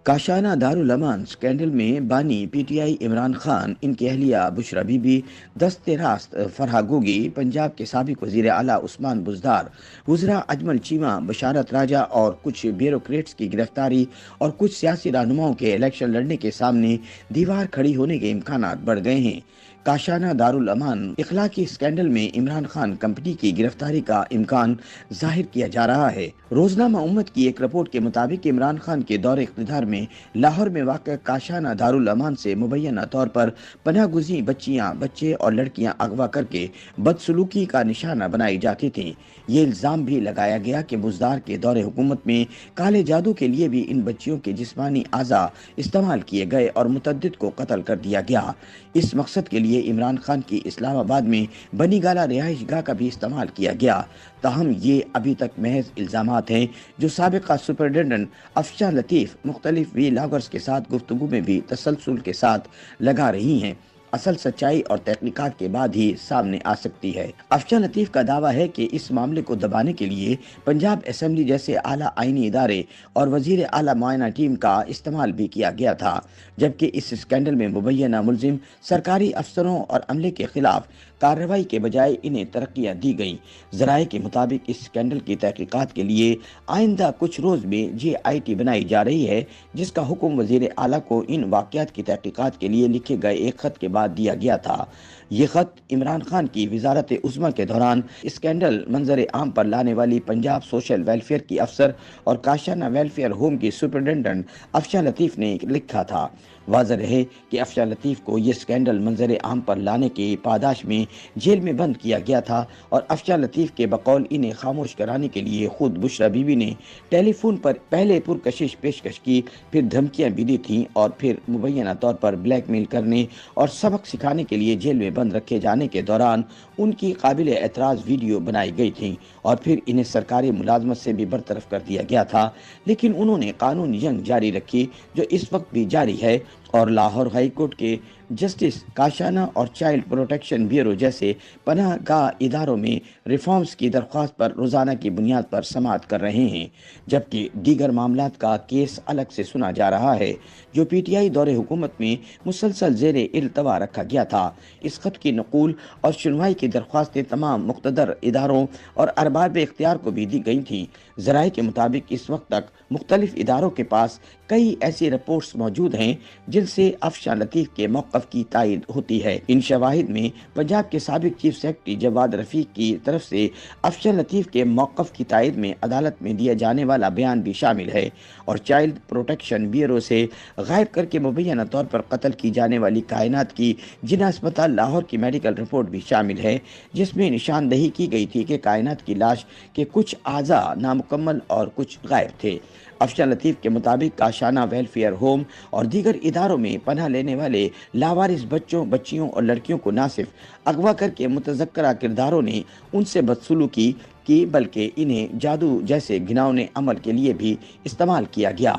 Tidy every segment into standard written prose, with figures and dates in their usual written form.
کاشانہ دارالامان scandal میں بانی P T I Imran Khan, ان کی اہلیہ بشرا بی بی، دست راست فرحہ گوگی، پنجاب کے سابق وزیر اعلیٰ عثمان بزدار، وزراء اجمل چیمہ، بشارت راجہ اور کچھ بیوروکریٹس کی گرفتاری اور کچھ سیاسی رہنماؤں کے الیکشن لڑنے کے سامنے دیوار کھڑی ہونے کے امکانات بڑھ گئے ہیں۔ کاشانہ دارالامان اخلاقی سکینڈل میں عمران خان کمپنی کی گرفتاری کا امکان ظاہر کیا جا رہا ہے۔ روزنامہ امت کی ایک رپورٹ کے مطابق عمران خان کے دور اقتدار میں لاہور میں واقع کاشانہ دارالامان سے مبینہ طور پر پناہ گزین بچیاں، بچے اور لڑکیاں اغوا کر کے بدسلوکی کا نشانہ بنائی جاتی تھیں۔ یہ الزام بھی لگایا گیا کہ بزدار کے دور حکومت میں کالے جادو کے لیے بھی ان بچیوں کے جسمانی اعضاء استعمال کیے گئے اور متعدد کو قتل کر دیا گیا۔ اس مقصد کے لیے عمران خان کی اسلام آباد میں بنی گالہ رہائش گاہ کا بھی استعمال کیا گیا۔ تاہم یہ ابھی تک محض الزامات ہیں جو سابقہ سپرنٹینڈنٹ افشاں لطیف مختلف ویلاگرز کے ساتھ گفتگو میں بھی تسلسل کے ساتھ لگا رہی ہیں۔ اصل سچائی اور تحقیقات کے بعد ہی سامنے آ سکتی ہے۔ افشاں لطیف کا دعویٰ ہے کہ اس معاملے کو دبانے کے لیے پنجاب اسمبلی جیسے اعلیٰ آئینی ادارے اور وزیر اعلیٰ معائنہ ٹیم کا استعمال بھی کیا گیا تھا، جبکہ اس اسکینڈل میں مبینہ ملزم سرکاری افسروں اور عملے کے خلاف کارروائی کے بجائے انہیں ترقیاں دی گئیں۔ ذرائع کے مطابق اس اسکینڈل کی تحقیقات کے لیے آئندہ کچھ روز میں JIT بنائی جا رہی ہے، جس کا حکم وزیر اعلیٰ کو ان واقعات کی تحقیقات کے لیے لکھے گئے ایک خط کے بعد دیا گیا تھا۔ یہ خط عمران خان کی وزارت عظمیٰ کے دوران اسکینڈل منظر عام پر لانے والی پنجاب سوشل ویلفیئر کی افسر اور کاشانہ ویلفیئر ہوم کی سپرنٹینڈنٹ افشاں لطیف نے لکھا تھا۔ واضح رہے کہ افشاں لطیف کو یہ اسکینڈل منظر عام پر لانے کی پاداش میں جیل میں بند کیا گیا تھا اور افشاں لطیف کے بقول انہیں خاموش کرانے کے لیے خود بشرا بی بی نے ٹیلی فون پر پہلے پرکشش پیشکش کی، پھر دھمکیاں بھی دی تھیں اور پھر مبینہ طور پر بلیک میل کرنے اور سبق سکھانے کے لیے جیل میں بند رکھے جانے کے دوران ان کی قابل اعتراض ویڈیو بنائی گئی تھیں اور پھر انہیں سرکاری ملازمت سے بھی برطرف کر دیا گیا تھا۔ لیکن انہوں نے قانونی جنگ جاری رکھی جو اس وقت بھی جاری ہے اور لاہور ہائی کورٹ کے جسٹس کاشانہ اور چائلڈ پروٹیکشن بیورو جیسے پناہ گاہ اداروں میں ریفارمز کی درخواست پر روزانہ کی بنیاد پر سماعت کر رہے ہیں، جبکہ دیگر معاملات کا کیس الگ سے سنا جا رہا ہے جو PTI دور حکومت میں مسلسل زیر التوا رکھا گیا تھا۔ اس خط کی نقول اور سنوائی کی درخواستیں تمام مقتدر اداروں اور ارباب اختیار کو بھی دی گئی تھیں۔ ذرائع کے مطابق اس وقت تک مختلف اداروں کے پاس کئی ایسی رپورٹس موجود ہیں جن سے افشاں لطیف کے موقف کی تائید ہوتی ہے۔ ان شواہد میں پنجاب کے سابق چیف سیکرٹری جواد رفیق کی طرف سے افشاں لطیف کے موقف کی تائید میں عدالت میں دیا جانے والا بیان بھی شامل ہے اور چائلڈ پروٹیکشن بیورو سے غائب کر کے مبینہ طور پر قتل کی جانے والی کائنات کی جناح اسپتال لاہور کی میڈیکل رپورٹ بھی شامل ہے، جس میں نشاندہی کی گئی تھی کہ کائنات کی لاش کے کچھ اعضاء نامکمل اور کچھ غائب تھے۔ افشاں لطیف کے مطابق کاشانہ ویلفیئر ہوم اور دیگر اداروں میں پناہ لینے والے لاوارث بچوں، بچیوں اور لڑکیوں کو نہ صرف اغوا کر کے متذکرہ کرداروں نے ان سے بدسلوکی کی بلکہ انہیں جادو جیسے گھناؤنے عمل کے لیے بھی استعمال کیا گیا۔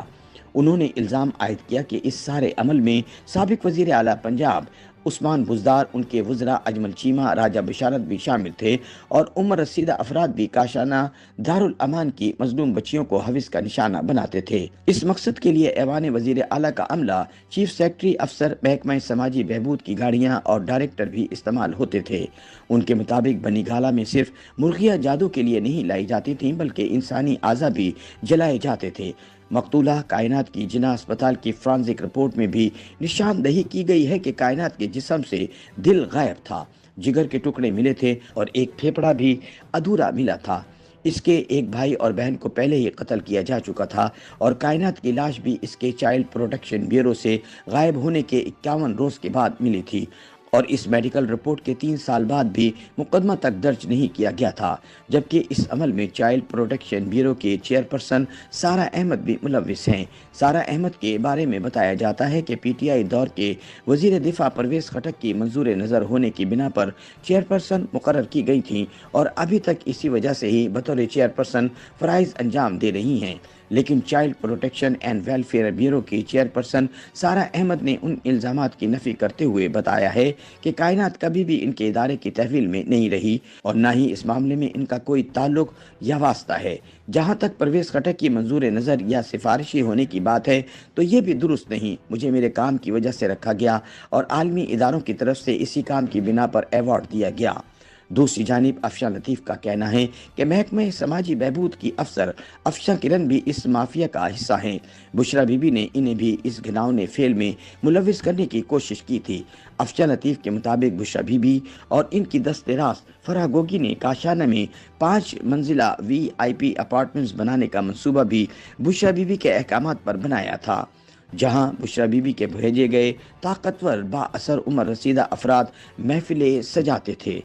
انہوں نے الزام عائد کیا کہ اس سارے عمل میں سابق وزیر اعلیٰ پنجاب عثمان بزدار، ان کے وزراء اجمل چیمہ، راجہ بشارت بھی شامل تھے اور عمر رسیدہ افراد بھی کاشانہ دارالامان کی مظلوم بچیوں کو حوث کا نشانہ بناتے تھے۔ اس مقصد کے لیے ایوان وزیر اعلیٰ کا عملہ، چیف سیکرٹری، افسر، محکمہ سماجی بہبود کی گاڑیاں اور ڈائریکٹر بھی استعمال ہوتے تھے۔ ان کے مطابق بنی گالہ میں صرف مرغیاں جادو کے لیے نہیں لائی جاتی تھیں بلکہ انسانی اعضاء بھی جلائے جاتے تھے۔ مقتولہ کائنات کی جناح اسپتال کی فرانزک رپورٹ میں بھی نشاندہی کی گئی ہے کہ کائنات کے جسم سے دل غائب تھا، جگر کے ٹکڑے ملے تھے اور ایک پھیپڑا بھی ادھورا ملا تھا۔ اس کے ایک بھائی اور بہن کو پہلے ہی قتل کیا جا چکا تھا اور کائنات کی لاش بھی اس کے چائلڈ پروٹیکشن بیورو سے غائب ہونے کے 51 روز کے بعد ملی تھی اور اس میڈیکل رپورٹ کے 3 سال بعد بھی مقدمہ تک درج نہیں کیا گیا تھا، جبکہ اس عمل میں چائلڈ پروٹیکشن بیورو کے چیئرپرسن سارہ احمد بھی ملوث ہیں۔ سارہ احمد کے بارے میں بتایا جاتا ہے کہ PTI دور کے وزیر دفاع پرویز خٹک کی منظور نظر ہونے کی بنا پر چیئرپرسن مقرر کی گئی تھیں اور ابھی تک اسی وجہ سے ہی بطور چیئرپرسن فرائض انجام دے رہی ہیں۔ لیکن child protection and welfare bureau کی چیئرپرسن سارہ احمد نے ان الزامات کی نفی کرتے ہوئے بتایا ہے کہ کائنات کبھی بھی ان کے ادارے کی تحویل میں نہیں رہی اور نہ ہی اس معاملے میں ان کا کوئی تعلق یا واسطہ ہے۔ جہاں تک پرویز خٹک کی منظور نظر یا سفارشی ہونے کی بات ہے تو یہ بھی درست نہیں۔ مجھے میرے کام کی وجہ سے رکھا گیا اور عالمی اداروں کی طرف سے اسی کام کی بنا پر ایوارڈ دیا گیا۔ دوسری جانب افشاں لطیف کا کہنا ہے کہ محکمہ سماجی بہبود کی افسر افشاں کرن بھی اس مافیا کا حصہ ہیں۔ بشرا بی بی نے انہیں بھی اس گھناؤنے فعل میں ملوث کرنے کی کوشش کی تھی۔ افشاں لطیف کے مطابق بشرا بی بی اور ان کی دست راست فرح گوگی نے کاشانہ میں 5 منزلہ VIP اپارٹمنٹس بنانے کا منصوبہ بھی بشرا بی بی کے احکامات پر بنایا تھا، جہاں بشرا بی بی کے بھیجے گئے طاقتور با اثر عمر رسیدہ افراد محفلیں سجاتے تھے۔